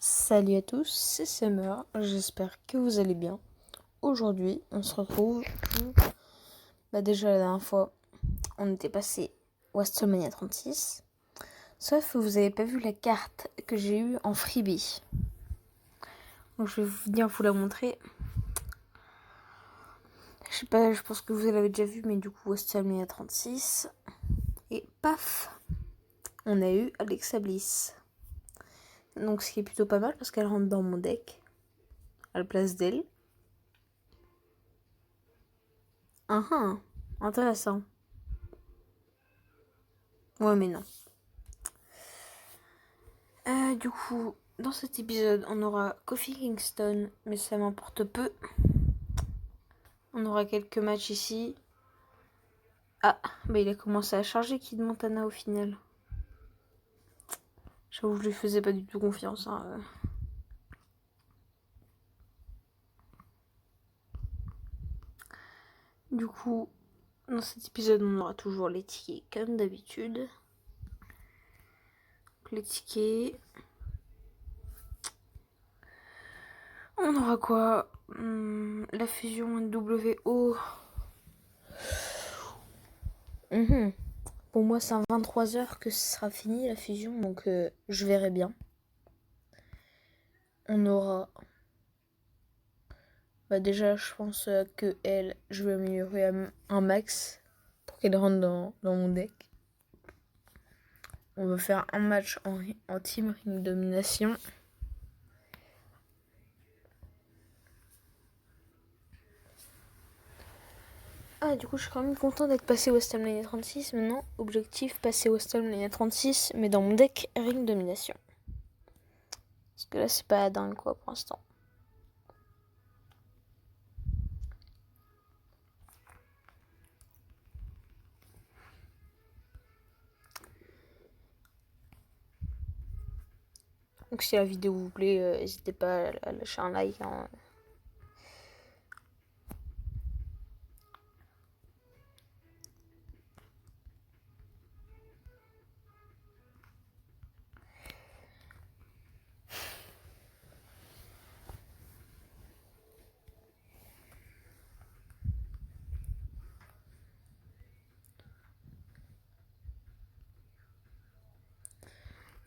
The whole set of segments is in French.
Salut à tous, c'est Summer, j'espère que vous allez bien. Aujourd'hui, on se retrouve déjà la dernière fois, on était passé WrestleMania 36. Sauf que vous n'avez pas vu la carte que j'ai eue en freebie. Donc je vais venir vous la montrer. Je sais pas, je pense que vous l'avez déjà vu, mais du coup WrestleMania 36. Et paf, on a eu Alexa Bliss. Donc ce qui est plutôt pas mal parce qu'elle rentre dans mon deck à la place d'elle. Intéressant. Ouais, mais non. Du coup, dans cet épisode, on aura Kofi Kingston, mais ça m'importe peu. On aura quelques matchs ici. Ah, bah il a commencé à charger Kid Montana au final. J'avoue, je lui faisais pas du tout confiance. Du coup, dans cet épisode, on aura toujours les tickets comme d'habitude. Les tickets. On aura quoi La fusion NWO. Pour moi, c'est à 23h que ce sera fini la fusion, donc je verrai bien. On aura. Déjà, je pense que elle, je vais améliorer un max pour qu'elle rentre dans mon deck. On va faire un match en team ring domination. Du coup, je suis quand même content d'être passé WrestleMania 36. Maintenant, objectif, passer WrestleMania 36, mais dans mon deck ring domination. Parce que là, c'est pas dingue quoi pour l'instant. Donc si la vidéo vous plaît, n'hésitez pas à lâcher un like.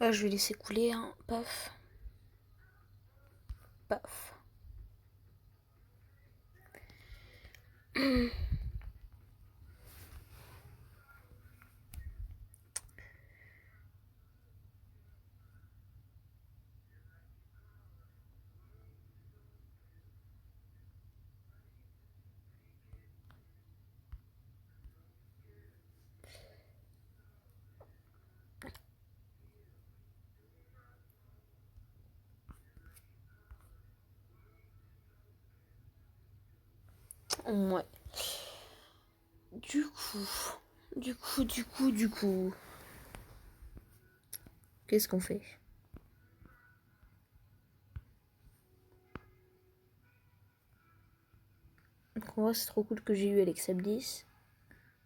Là, je vais laisser couler. Paf. Paf. Ouais. Du coup. Qu'est-ce qu'on fait? Donc en vrai, c'est trop cool que j'ai eu Alexa Bliss.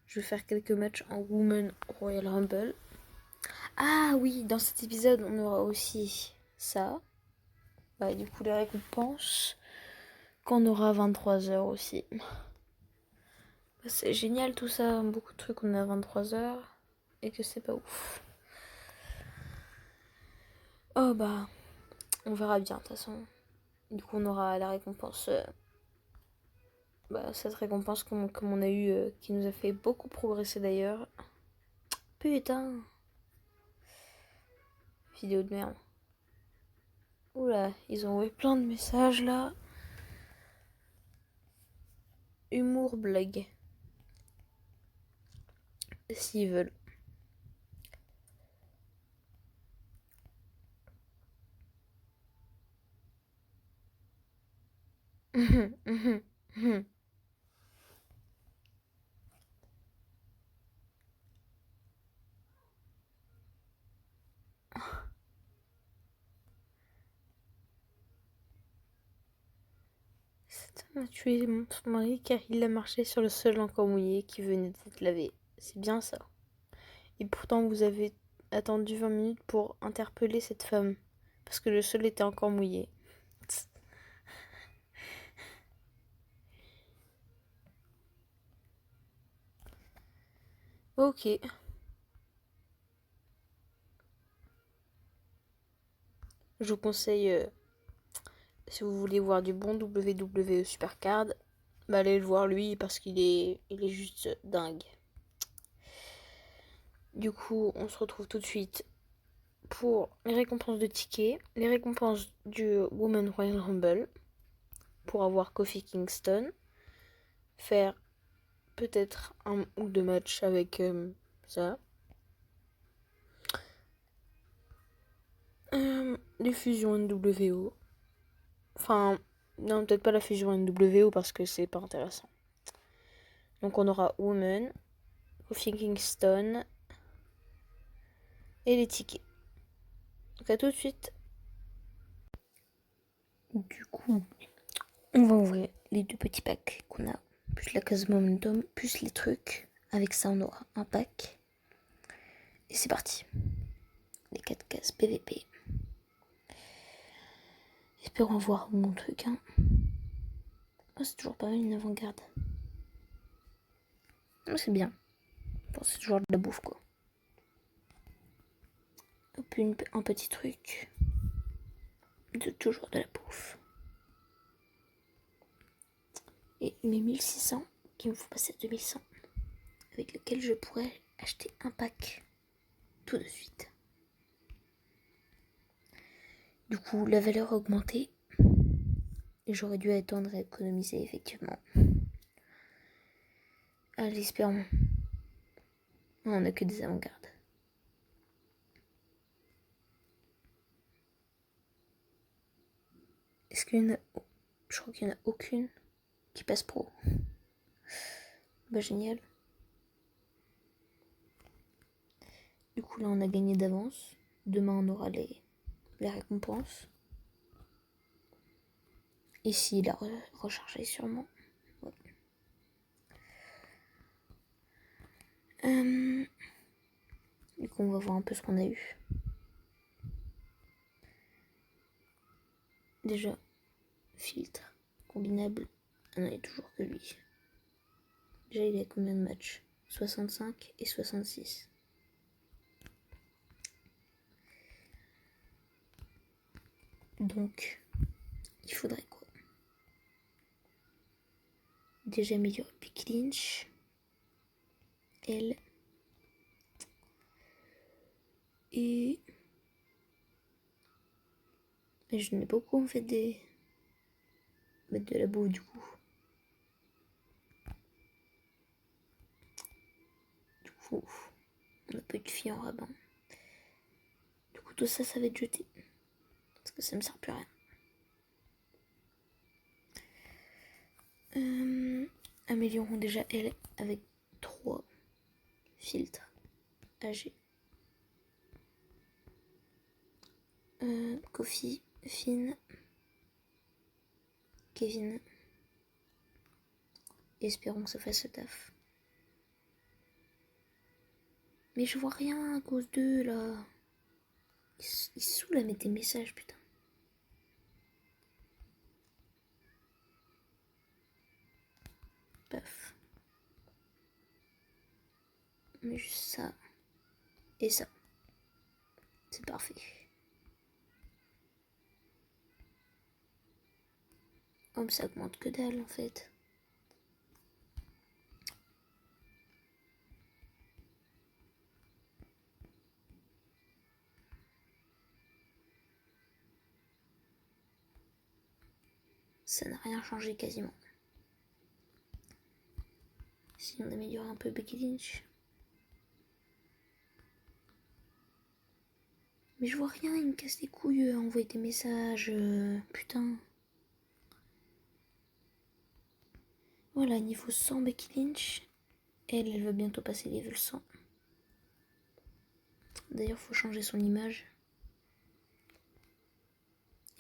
Je vais faire quelques matchs en Women Royal Rumble. Ah oui, dans cet épisode, on aura aussi ça. Du coup, les récompenses. Qu'on aura à 23h aussi. C'est génial tout ça. Beaucoup de trucs, on est à 23h. Et que c'est pas ouf. On verra bien de toute façon. Du coup, on aura la récompense. Cette récompense comme on a eu, qui nous a fait beaucoup progresser d'ailleurs. Putain. Vidéo de merde. Oula, ils ont envoyé plein de messages là. Humour, blague. S'ils veulent. Cet homme a tué son mari car il a marché sur le sol encore mouillé qui venait d'être lavé. C'est bien ça. Et pourtant vous avez attendu 20 minutes pour interpeller cette femme. parce que le sol était encore mouillé. Ok. Je vous conseille, si vous voulez voir du bon WWE Supercard, bah allez le voir lui parce qu'il est juste dingue. Du coup, on se retrouve tout de suite pour les récompenses de tickets, les récompenses du Women's Royal Rumble, pour avoir Kofi Kingston, faire peut-être 1 ou 2 matchs avec ça. Les fusions NWO. Enfin, non, peut-être pas la fusion NWO parce que c'est pas intéressant. Donc on aura Woman, Kofi Kingston et les tickets. Donc à tout de suite. Du coup, on va ouvrir les 2 petits packs qu'on a, plus la case momentum, plus les trucs. Avec ça, on aura un pack. Et c'est parti. Les 4 cases PVP. Espérons voir mon truc. Hein. Oh, c'est toujours pas mal une avant-garde. Oh, c'est bien. Bon, c'est toujours de la bouffe quoi. Hop, un petit truc. Toujours de la bouffe. Et mes 1600 qui me font passer à 2100. Avec lequel je pourrais acheter un pack tout de suite. Du coup, la valeur a augmenté. Et j'aurais dû attendre à économiser, effectivement. Allez, espérons. On n'a que des avant-gardes. Est-ce qu'il y en a... Je crois qu'il n'y en a aucune qui passe pro. Bah, génial. Du coup, là, on a gagné d'avance. Demain, on aura les récompenses. Ici, il a rechargé sûrement. Ouais. Du coup, on va voir un peu ce qu'on a eu. Déjà, filtre, combinable. Ah non, il n'y a toujours que lui. Déjà, il a combien de matchs? 65 et 66. Donc, il faudrait quoi? Déjà améliorer Pick Lynch. Elle. Et je n'ai pas beaucoup en fait mettre de la boue du coup. Du coup, on n'a pas eu de filles en rabbin. Du coup, tout ça, ça va être jeté. Parce que ça me sert plus à rien. Améliorons déjà elle avec 3 filtres AG. Kofi, Finn, Kevin. Espérons que ça fasse le taf. Mais je vois rien à cause d'eux là. Ils saoulent à mettre des messages, putain. Paf. Mais juste ça. Et ça. C'est parfait. Oh, mais ça augmente que dalle en fait. Ça n'a rien changé quasiment. Si on améliore un peu Becky Lynch. Mais je vois rien, il me casse les couilles à envoyer des messages. Putain. Voilà, niveau 100 Becky Lynch. Elle va bientôt passer level 100. D'ailleurs, faut changer son image.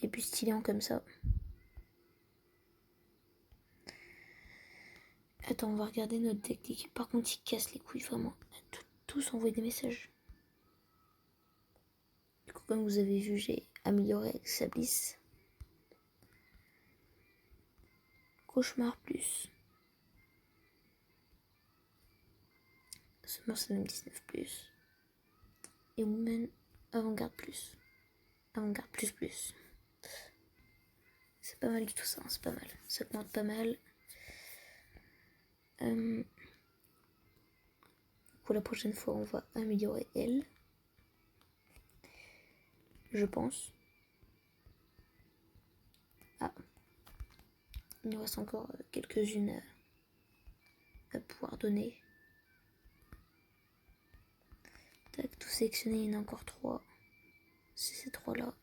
Et puis stylant comme ça. Attends, on va regarder notre technique. Par contre, il casse les couilles vraiment. Tous envoyer des messages. Du coup, comme vous avez vu, j'ai améliorer avec sa bliss. Cauchemar plus. SummerSlam 19 plus. Et Women Avant-Garde plus. Avant-Garde plus. C'est pas mal du tout ça, c'est pas mal. Ça augmente pas mal. Pour la prochaine fois, on va améliorer elle. Je pense. Ah. Il nous reste encore quelques-unes à pouvoir donner. Tac, tout sélectionné, il y en a encore 3. C'est ces 3 là.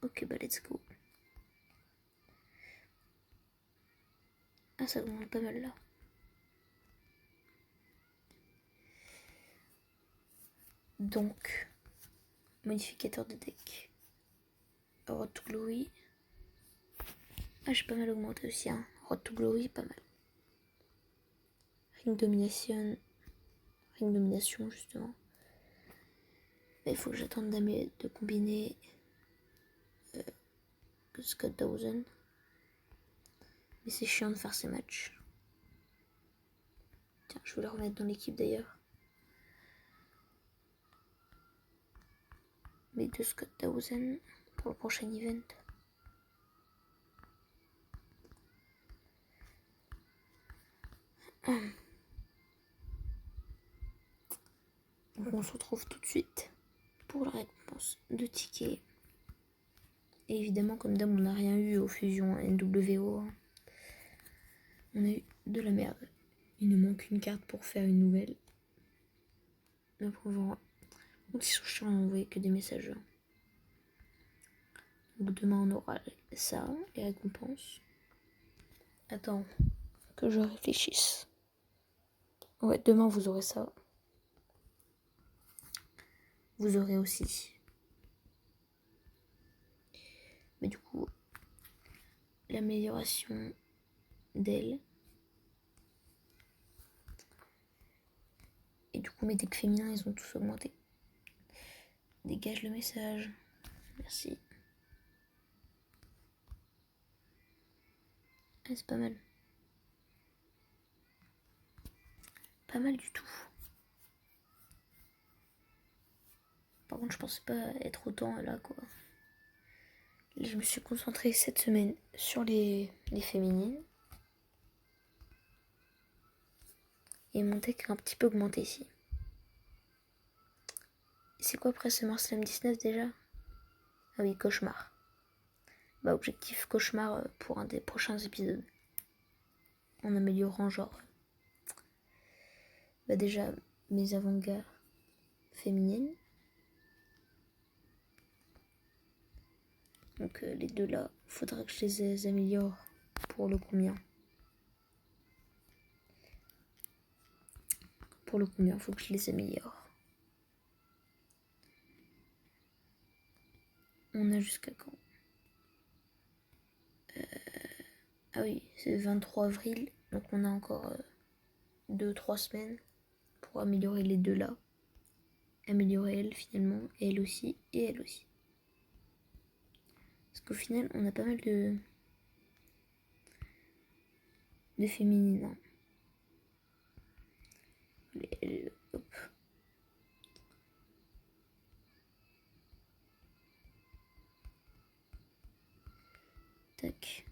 Ok, bah let's go. Ah, ça augmente pas mal là. Donc, modificateur de deck. Road to Glory. Ah, j'ai pas mal augmenté aussi, hein. Road to Glory, pas mal. Ring Domination. Ring Domination, justement. Mais il faut que j'attende de combiner Scott Dawson. Mais c'est chiant de faire ces matchs. Tiens, je vais le remettre dans l'équipe d'ailleurs. Mais de Scott Dawson pour le prochain event. Donc on se retrouve tout de suite pour la récompense de tickets. Et évidemment, comme d'hab, on n'a rien eu aux fusions NWO. On a eu de la merde. Il nous manque une carte pour faire une nouvelle. Mais pour voir. Donc ils sont chiants à envoyer que des messages. Donc demain on aura ça, les récompenses. Attends, que je réfléchisse. Ouais, demain vous aurez ça. Vous aurez aussi. Mais du coup, l'amélioration d'elle. Et du coup, mes decks féminins, ils ont tous augmenté. Dégage le message. Merci. Ah, c'est pas mal. Pas mal du tout. Par contre, je pensais pas être autant là, quoi. Je me suis concentrée cette semaine sur les féminines. Et mon deck a un petit peu augmenté ici. C'est quoi après ce SummerSlam 19 déjà? Ah oui, cauchemar. Bah objectif cauchemar pour un des prochains épisodes. En améliorant genre... Bah déjà mes avant-gardes féminines. Donc les deux là, faudra que je les améliore pour le combien. Pour le combien, faut que je les améliore. On a jusqu'à quand? Ah oui, c'est le 23 avril, donc on a encore 2-3 semaines pour améliorer les deux là. Améliorer elle finalement, et elle aussi, et elle aussi. Parce qu'au final, on a pas mal de féminines. Hein. Hop. Tac.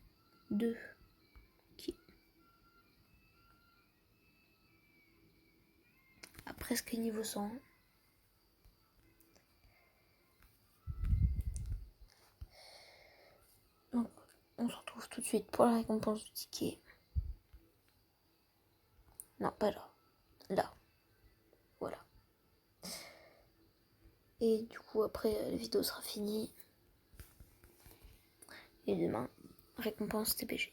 2. Qui à presque niveau 100. Donc, on se retrouve tout de suite pour la récompense du ticket. Non, pas là. Là. Voilà. Et du coup, après, la vidéo sera finie. Et demain, récompense TPG.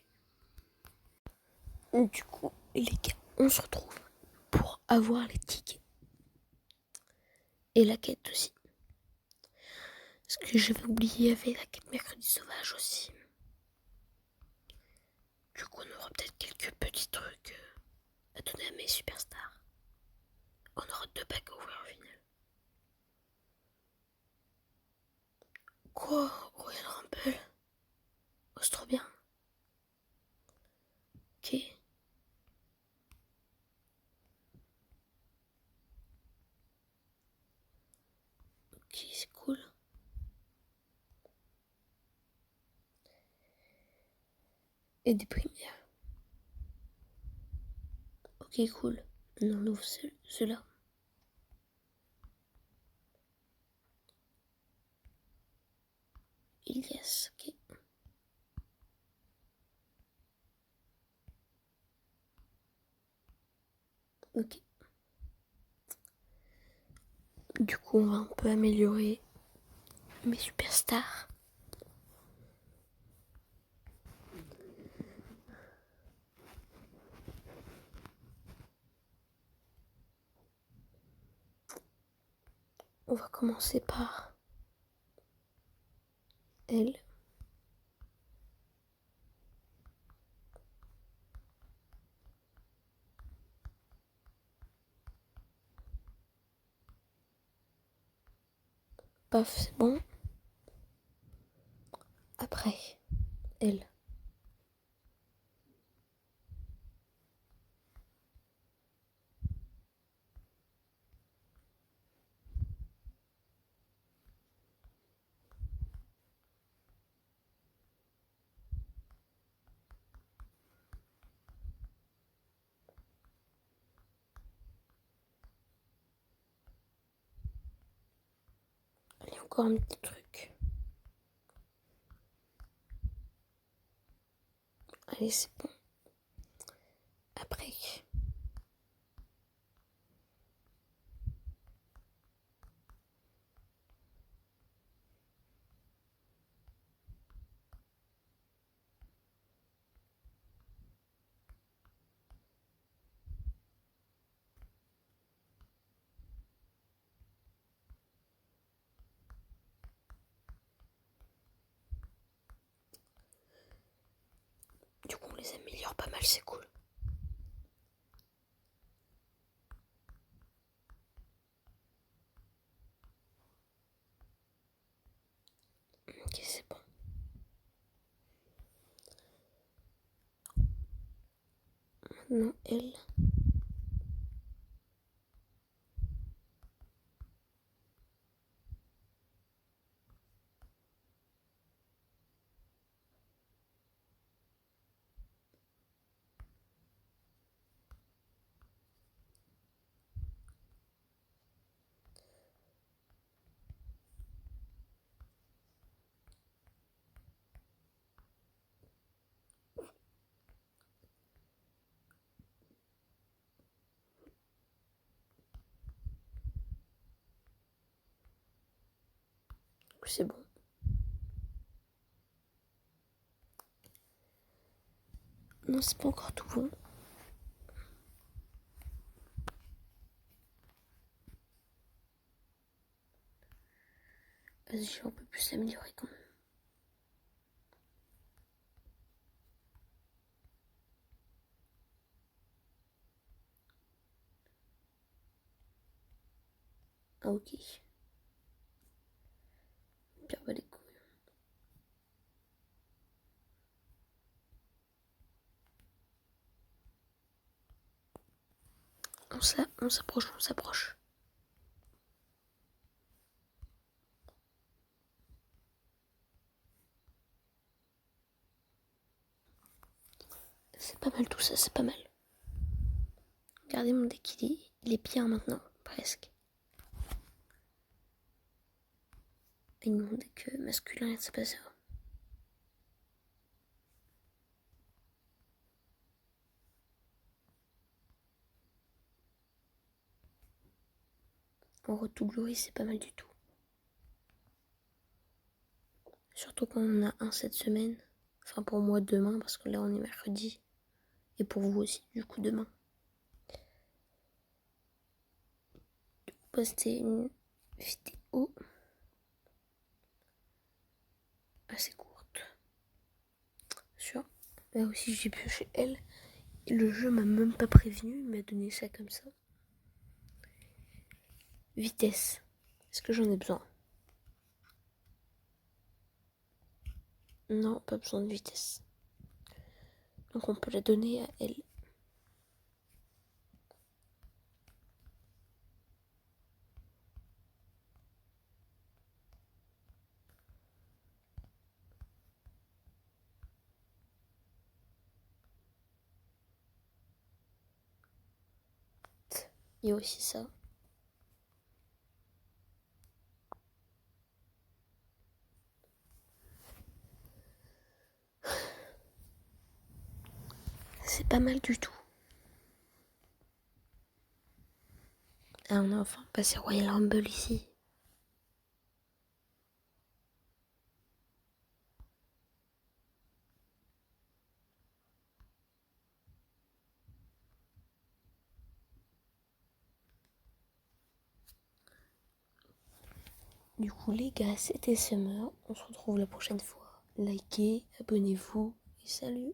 Du coup, les gars, on se retrouve pour avoir les tickets. Et la quête aussi. Parce que j'avais oublié, il y avait la quête mercredi sauvage aussi. Du coup, on aura peut-être quelques petits trucs à donner à mes superstars. On aura 2 packs à ouvrir au final. Ok, c'est cool. Et des primaires. Ok, cool. On ouvre ceux-là. Yes, ok. Ok. Du coup, on va un peu améliorer mes superstars. On va commencer par elle. Paf, c'est bon. Après, elle. Allez, encore un petit truc. Allez, c'est bon. Après. Du coup, on les améliore pas mal, c'est cool. Ok, c'est bon. Maintenant, elle. C'est bon. Non, c'est pas encore tout bon. Vas-y, je vais un peu plus améliorer quand même. Ah, ok. Bien, bah les couilles. On s'approche. C'est pas mal tout ça, c'est pas mal. Regardez mon deck, il est bien maintenant, presque. Et mon deck masculin, c'est pas ça. En Road to Glory, c'est pas mal du tout. Surtout quand on a un cette semaine. Enfin, pour moi, demain, parce que là, on est mercredi. Et pour vous aussi, du coup, demain. C'était une vidéo assez courte. Sur. Là aussi, j'ai pioché elle. Et le jeu m'a même pas prévenu, il m'a donné ça comme ça. Vitesse. Est-ce que j'en ai besoin? Non, pas besoin de vitesse. Donc on peut la donner à elle. Il y a aussi ça. C'est pas mal du tout. Ah, on a enfin passé Royal Rumble ici. Du coup les gars, c'était Summer. On se retrouve la prochaine fois. Likez, abonnez-vous et salut.